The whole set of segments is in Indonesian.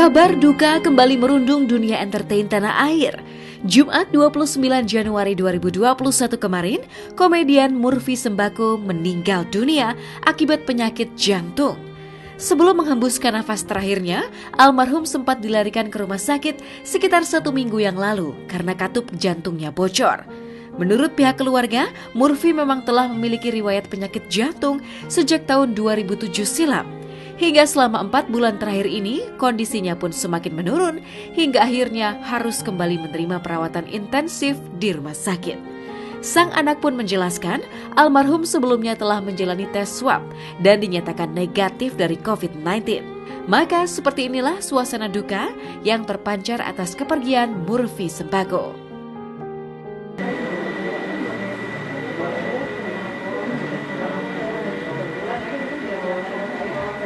Kabar duka kembali merundung dunia entertain tanah air. Jumat 29 Januari 2021 kemarin, komedian Murphy Sembako meninggal dunia akibat penyakit jantung. Sebelum menghembuskan nafas terakhirnya, almarhum sempat dilarikan ke rumah sakit sekitar 1 minggu yang lalu karena katup jantungnya bocor. Menurut pihak keluarga, Murphy memang telah memiliki riwayat penyakit jantung sejak tahun 2007 silam. Hingga selama 4 bulan terakhir ini, kondisinya pun semakin menurun hingga akhirnya harus kembali menerima perawatan intensif di rumah sakit. Sang anak pun menjelaskan, almarhum sebelumnya telah menjalani tes swab dan dinyatakan negatif dari COVID-19. Maka seperti inilah suasana duka yang terpancar atas kepergian Murphy Sembako.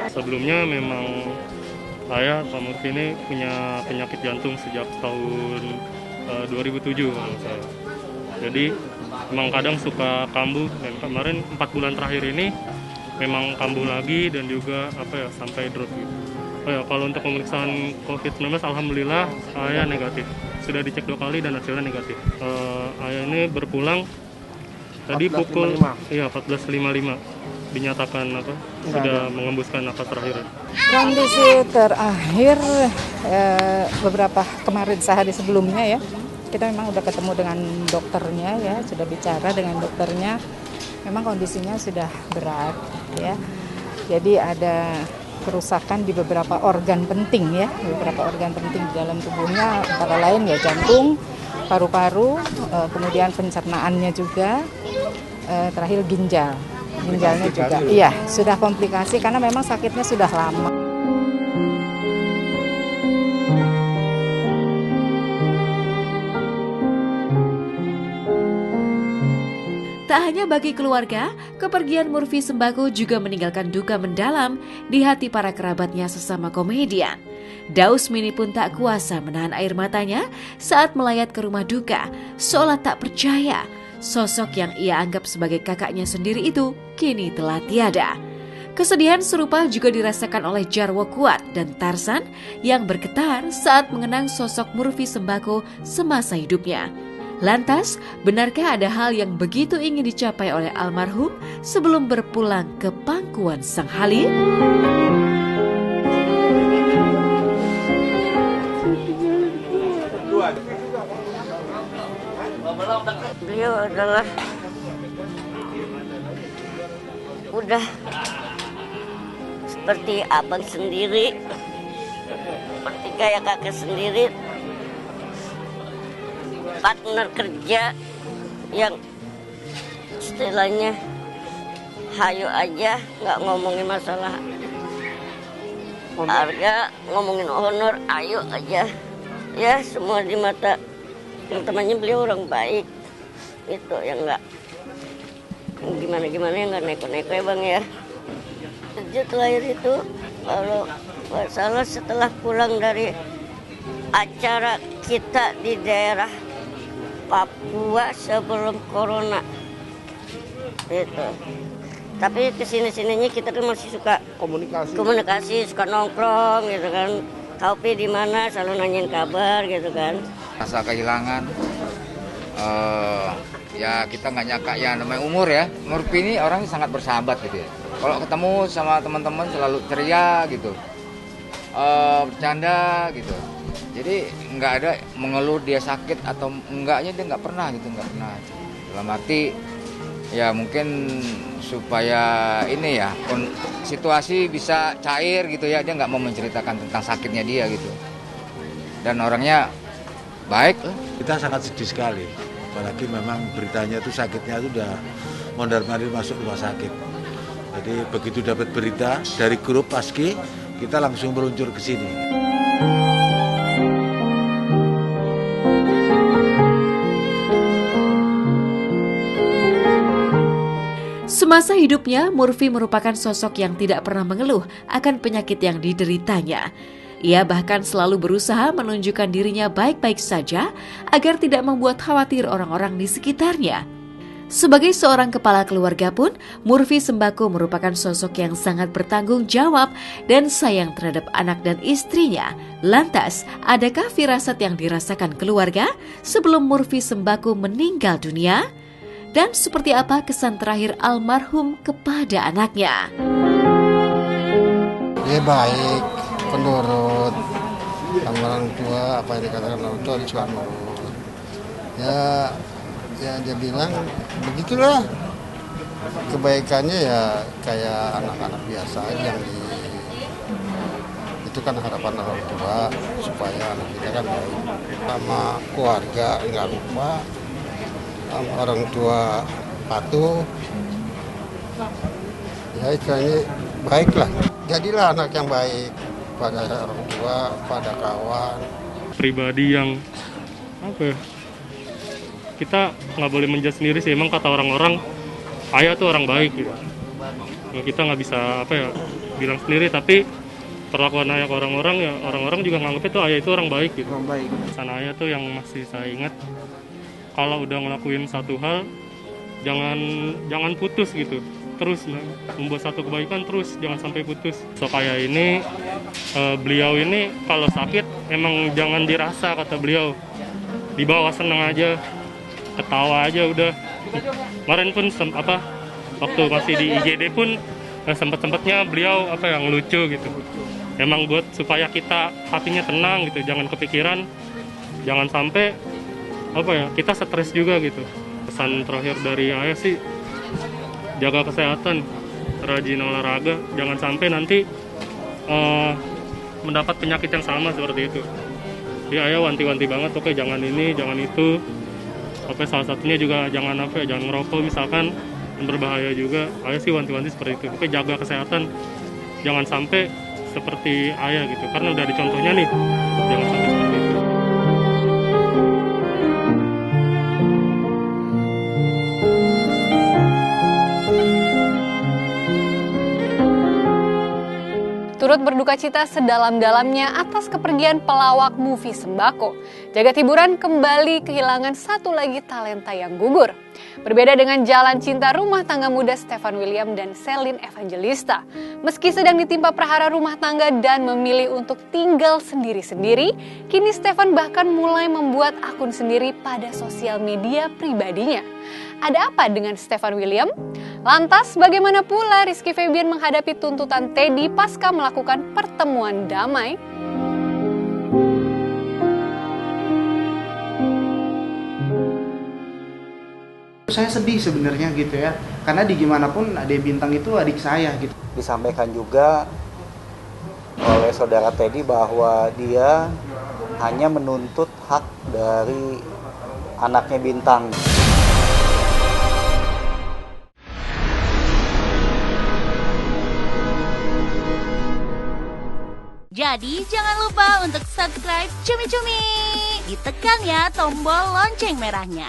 Sebelumnya memang saya Pak Murphy ini punya penyakit jantung sejak tahun 2007 kalau saya. Jadi memang kadang suka kambuh dan kemarin 4 bulan terakhir ini memang kambuh lagi dan juga sampai drop gitu. Kalau untuk pemeriksaan COVID-19 alhamdulillah saya negatif. Sudah dicek 2 kali dan hasilnya negatif. Saya ini berpulang tadi pukul 14.55. Dinyatakan sudah mengembuskan nafas terakhir. Kondisi terakhir beberapa kemarin sehari sebelumnya ya, kita memang udah ketemu dengan dokternya ya, sudah bicara dengan dokternya. Memang kondisinya sudah berat ya. Jadi ada kerusakan di beberapa organ penting ya, beberapa organ penting di dalam tubuhnya, antara lain ya jantung, paru-paru, kemudian pencernaannya juga, terakhir ginjalnya juga. Iya, sudah komplikasi karena memang sakitnya sudah lama. Tak hanya bagi keluarga, kepergian Murphy Sembako juga meninggalkan duka mendalam di hati para kerabatnya sesama komedian. Daus Mini pun tak kuasa menahan air matanya saat melayat ke rumah duka, seolah tak percaya sosok yang ia anggap sebagai kakaknya sendiri itu kini telah tiada. Kesedihan serupa juga dirasakan oleh Jarwo Kuat dan Tarsan yang bergetar saat mengenang sosok Murphy Sembako semasa hidupnya. Lantas, benarkah ada hal yang begitu ingin dicapai oleh almarhum sebelum berpulang ke pangkuan Sang Halim? Beliau adalah udah seperti abang sendiri, seperti kayak kakak sendiri, partner kerja yang istilahnya hayo aja, nggak ngomongin masalah harga, ngomongin honor, ayo aja ya, semua di mata teman-temannya beliau orang baik. Itu yang nggak gimana-gimana, yang nggak neko-neko ya bang ya. Sejak lahir itu kalau nggak salah setelah pulang dari acara kita di daerah Papua sebelum corona itu. Tapi kesini-sininya kita kan masih suka komunikasi, suka nongkrong gitu kan. Kau di mana, selalu nanyain kabar gitu kan. Rasa kehilangan, ya kita nggak nyangka ya, namanya umur ya. Murphy ini orangnya sangat bersahabat gitu ya. Kalau ketemu sama teman-teman selalu ceria gitu, bercanda gitu. Jadi nggak ada mengeluh dia sakit atau enggaknya, dia nggak pernah gitu, nggak pernah. Dalam arti ya mungkin supaya ini ya situasi bisa cair gitu ya, dia nggak mau menceritakan tentang sakitnya dia gitu. Dan orangnya baik lah. Kita sangat sedih sekali, apalagi memang beritanya itu sakitnya itu udah mondar-mandir masuk rumah sakit. Jadi begitu dapat berita dari grup Paski, kita langsung meluncur ke sini. Semasa hidupnya, Murphy merupakan sosok yang tidak pernah mengeluh akan penyakit yang dideritanya. Ia bahkan selalu berusaha menunjukkan dirinya baik-baik saja agar tidak membuat khawatir orang-orang di sekitarnya. Sebagai seorang kepala keluarga pun, Murfi Sembako merupakan sosok yang sangat bertanggung jawab dan sayang terhadap anak dan istrinya. Lantas, adakah firasat yang dirasakan keluarga sebelum Murfi Sembako meninggal dunia? Dan seperti apa kesan terakhir almarhum kepada anaknya? Dia baik, penurut, sama orang tua, apa yang dikatakan orang tua dia suka nurut. Ya dia bilang begitulah, kebaikannya ya kayak anak-anak biasa aja yang itu kan harapan orang tua supaya anak kita kan baik sama keluarga, nggak lupa sama orang tua patuh, ya istilahnya baiklah, jadilah anak yang baik pada orang tua, pada kawan. Pribadi yang apa ya, kita nggak boleh menjudge sendiri sih. Emang kata orang-orang ayah tuh orang baik gitu. Ya, kita nggak bisa apa ya bilang sendiri, tapi perlakuan ayah ke orang-orang ya orang-orang juga nganggapnya tuh ayah itu orang baik gitu. Orang baik. Pesan ayah tuh yang masih saya ingat, kalau udah ngelakuin satu hal jangan putus gitu. Terus membuat satu kebaikan terus, jangan sampai putus. So kayak ini beliau ini kalau sakit emang jangan dirasa, kata beliau. Dibawa seneng aja, ketawa aja udah. Kemarin pun waktu masih di IGD pun sempat-sempatnya beliau yang lucu gitu. Emang buat supaya kita hatinya tenang gitu, jangan kepikiran, jangan sampai kita stres juga gitu. Pesan terakhir dari ayah sih, jaga kesehatan, rajin olahraga, jangan sampai nanti mendapat penyakit yang sama seperti itu. Jadi ayah wanti-wanti banget, oke jangan ini, jangan itu. Salah satunya juga jangan ngerokok misalkan, berbahaya juga. Ayah sih wanti-wanti seperti itu. Oke, jaga kesehatan, jangan sampai seperti ayah gitu. Karena udah ada contohnya nih, jangan sampai seperti itu. Turut berduka cita sedalam-dalamnya atas kepergian pelawak Murfi Sembako. Jagat hiburan kembali kehilangan satu lagi talenta yang gugur. Berbeda dengan jalan cinta rumah tangga muda Stefan William dan Selin Evangelista. Meski sedang ditimpa prahara rumah tangga dan memilih untuk tinggal sendiri-sendiri, kini Stefan bahkan mulai membuat akun sendiri pada sosial media pribadinya. Ada apa dengan Stefan William? Lantas bagaimana pula Rizky Febian menghadapi tuntutan Teddy pasca melakukan pertemuan damai? Saya sedih sebenarnya gitu ya, karena di gimana pun Ade Bintang itu adik saya gitu. Disampaikan juga oleh saudara Teddy bahwa dia hanya menuntut hak dari anaknya Bintang. Jadi jangan lupa untuk subscribe Cumi Cumi. Ditekan ya tombol lonceng merahnya.